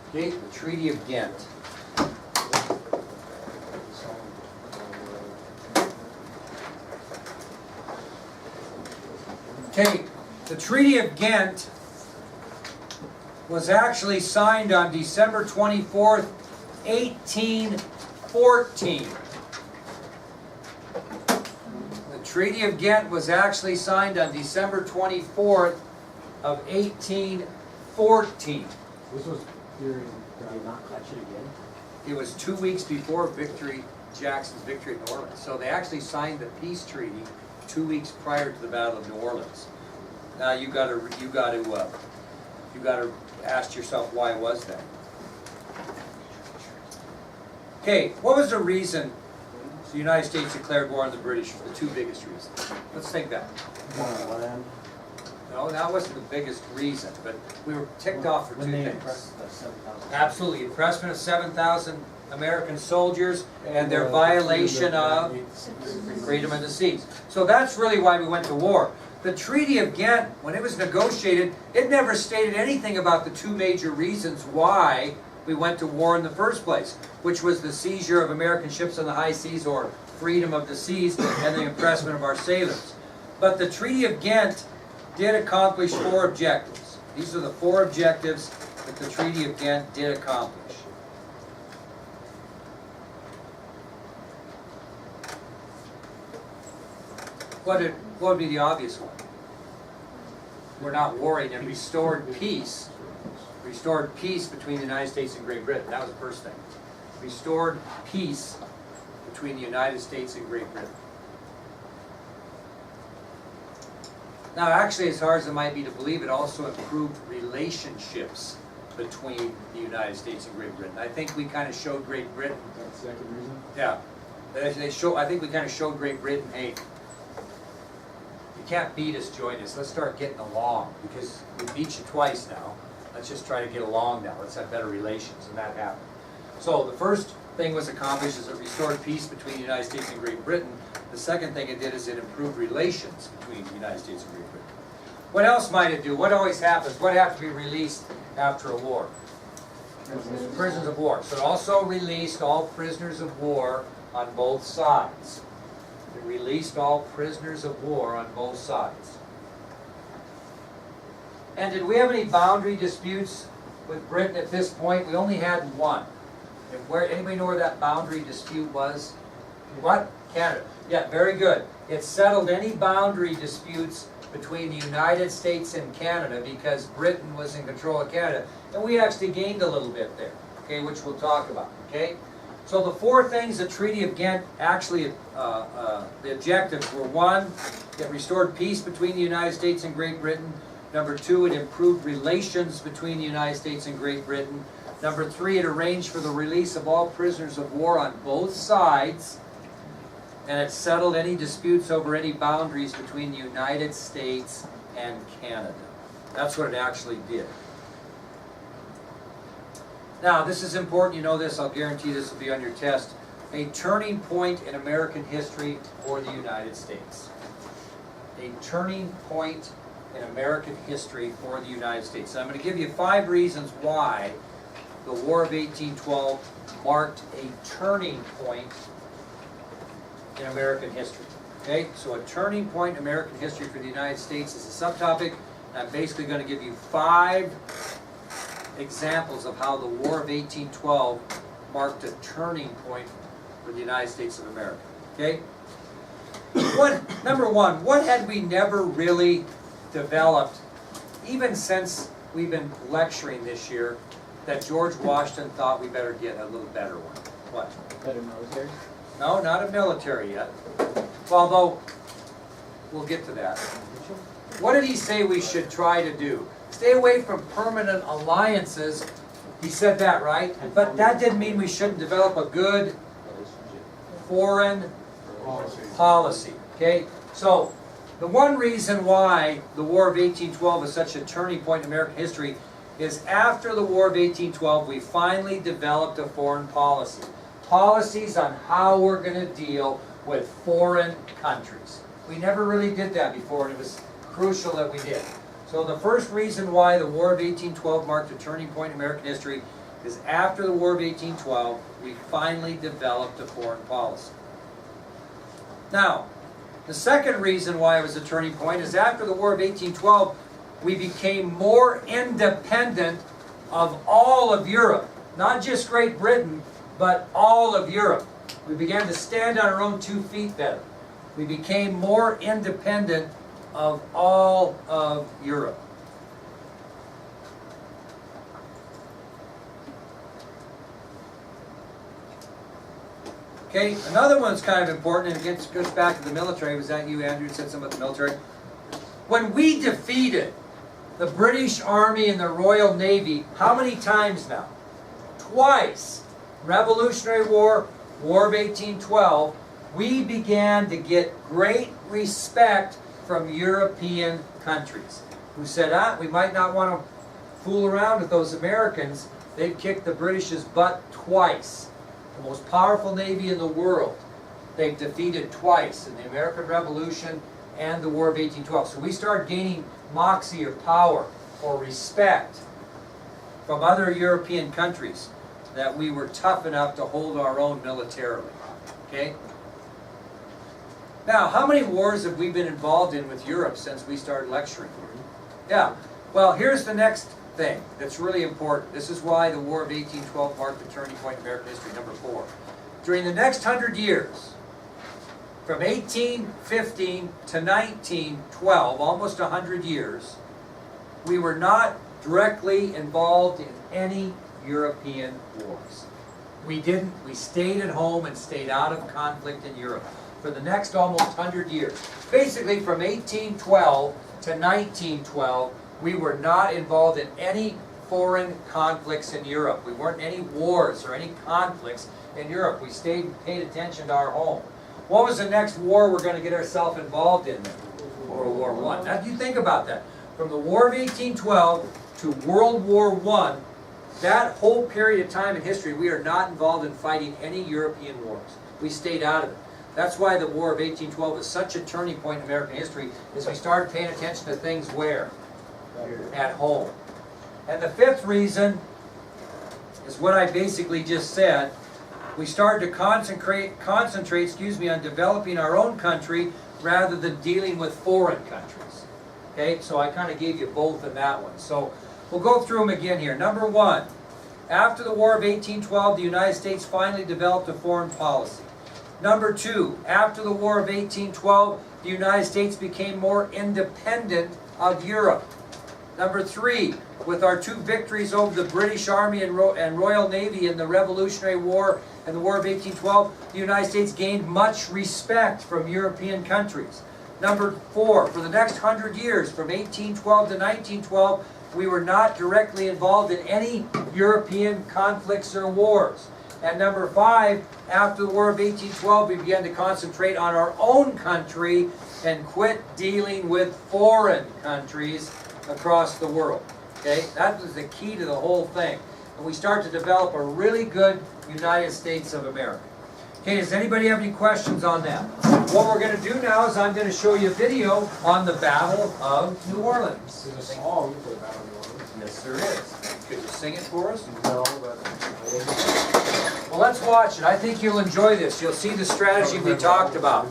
Okay, the Treaty of Ghent. Okay, the Treaty of Ghent was actually signed on December 24th, 1814. The Treaty of Ghent was actually signed on December 24th of 1814. This was during, did they not catch it again? It was 2 weeks before Jackson's victory at New Orleans. So they actually signed the peace treaty 2 weeks prior to the Battle of New Orleans. Now you got to ask yourself why was that? Okay, what was the reason the United States declared war on the British? The two biggest reasons. Let's think back. Land. No, that wasn't the biggest reason, but we were ticked off for two When they things. impressed the 7,000. Absolutely, impressment of 7,000 American soldiers and their violation of freedom of the seas. So that's really why we went to war. The Treaty of Ghent, when it was negotiated, it never stated anything about the two major reasons why we went to war in the first place, which was the seizure of American ships on the high seas, or freedom of the seas, and the impressment of our sailors. But the Treaty of Ghent did accomplish 4 objectives. These are the 4 objectives that the Treaty of Ghent did accomplish. What would be the obvious one? We're not warring, and restored peace. Restored peace between the United States and Great Britain. That was the first thing. Restored peace between the United States and Great Britain. Now, actually, as hard as it might be to believe, it also improved relationships between the United States and Great Britain. I think we kind of showed Great Britain. That's the second reason? Yeah. I think we kind of showed Great Britain, hey, you can't beat us, join us. Let's start getting along, because we beat you twice now. Let's just try to get along now. Let's have better relations, and that happened. So the first thing was accomplished is it restored peace between the United States and Great Britain. The second thing it did is it improved relations between the United States and Great Britain. What else might it do? What always happens? What has to be released after a war? Prisoners of war. So it also released all prisoners of war on both sides. It released all prisoners of war on both sides. And did we have any boundary disputes with Britain at this point? We only had one. And anybody know where that boundary dispute was? What? Canada. Yeah, very good. It settled any boundary disputes between the United States and Canada because Britain was in control of Canada. And we actually gained a little bit there, okay, which we'll talk about, okay? So the 4 things the Treaty of Ghent actually, the objectives were: 1, it restored peace between the United States and Great Britain. Number 2, it improved relations between the United States and Great Britain. Number 3, it arranged for the release of all prisoners of war on both sides. And it settled any disputes over any boundaries between the United States and Canada. That's what it actually did. Now, this is important. You know this. I'll guarantee this will be on your test. A turning point in American history for the United States. A turning point in American history for the United States. So I'm going to give you 5 reasons why the War of 1812 marked a turning point in American history. Okay, so a turning point in American history for the United States is a subtopic. I'm basically going to give you 5 examples of how the War of 1812 marked a turning point for the United States of America. Okay? Number 1, what had we never really developed, even since we've been lecturing this year, that George Washington thought we better get a little better one? What? Better military? No, not a military yet. Although, we'll get to that. What did he say we should try to do? Stay away from permanent alliances. He said that, right? But that didn't mean we shouldn't develop a good foreign policy. Okay? So, the one reason why the War of 1812 is such a turning point in American history is after the War of 1812, we finally developed a foreign policy. Policies on how we're going to deal with foreign countries. We never really did that before, and it was crucial that we did. So the first reason why the War of 1812 marked a turning point in American history is after the War of 1812, we finally developed a foreign policy. Now, the second reason why it was a turning point is after the War of 1812, we became more independent of all of Europe. Not just Great Britain, but all of Europe. We began to stand on our own 2 feet better. We became more independent of all of Europe. Okay, another one's kind of important, and it goes back to the military. Was that you, Andrew, said something about the military? When we defeated the British Army and the Royal Navy, how many times now? Twice. Revolutionary War, War of 1812, we began to get great respect from European countries who said, we might not want to fool around with those Americans. They've kicked the British's butt twice. The most powerful navy in the world, they've defeated twice in the American Revolution and the War of 1812. So we started gaining moxie or power or respect from other European countries that we were tough enough to hold our own militarily. Okay? Now, how many wars have we been involved in with Europe since we started lecturing? Yeah. Well, here's the next thing that's really important. This is why the War of 1812 marked the turning point in American history, number 4. During the next 100 years, from 1815 to 1912, almost 100 years, we were not directly involved in any European wars. We stayed at home and stayed out of conflict in Europe for the next almost 100 years. Basically, from 1812 to 1912, we were not involved in any foreign conflicts in Europe. We weren't in any wars or any conflicts in Europe. We stayed and paid attention to our home. What was the next war we're going to get ourselves involved in? World War I. Now, if you think about that, from the War of 1812 to World War I, that whole period of time in history, we are not involved in fighting any European wars. We stayed out of it. That's why the War of 1812 is such a turning point in American history, is we started paying attention to things where? At home. And the fifth reason is what I basically just said. We started to concentrate on developing our own country rather than dealing with foreign countries. Okay, so I kind of gave you both in that one. So we'll go through them again here. Number 1, after the War of 1812, the United States finally developed a foreign policy. Number 2, after the War of 1812, the United States became more independent of Europe. Number 3, with our 2 victories over the British Army and Royal Navy in the Revolutionary War and the War of 1812, the United States gained much respect from European countries. Number 4, for the next 100 years, from 1812 to 1912, we were not directly involved in any European conflicts or wars. And number 5, after the War of 1812, we began to concentrate on our own country and quit dealing with foreign countries across the world. Okay, that was the key to the whole thing. And we start to develop a really good United States of America. Okay, does anybody have any questions on that? What we're going to do now is I'm going to show you a video on the Battle of New Orleans. There's a song for the Battle of New Orleans. Yes, there is. Could you sing it for us? No, but Well, let's watch it. I think you'll enjoy this. You'll see the strategy we talked about.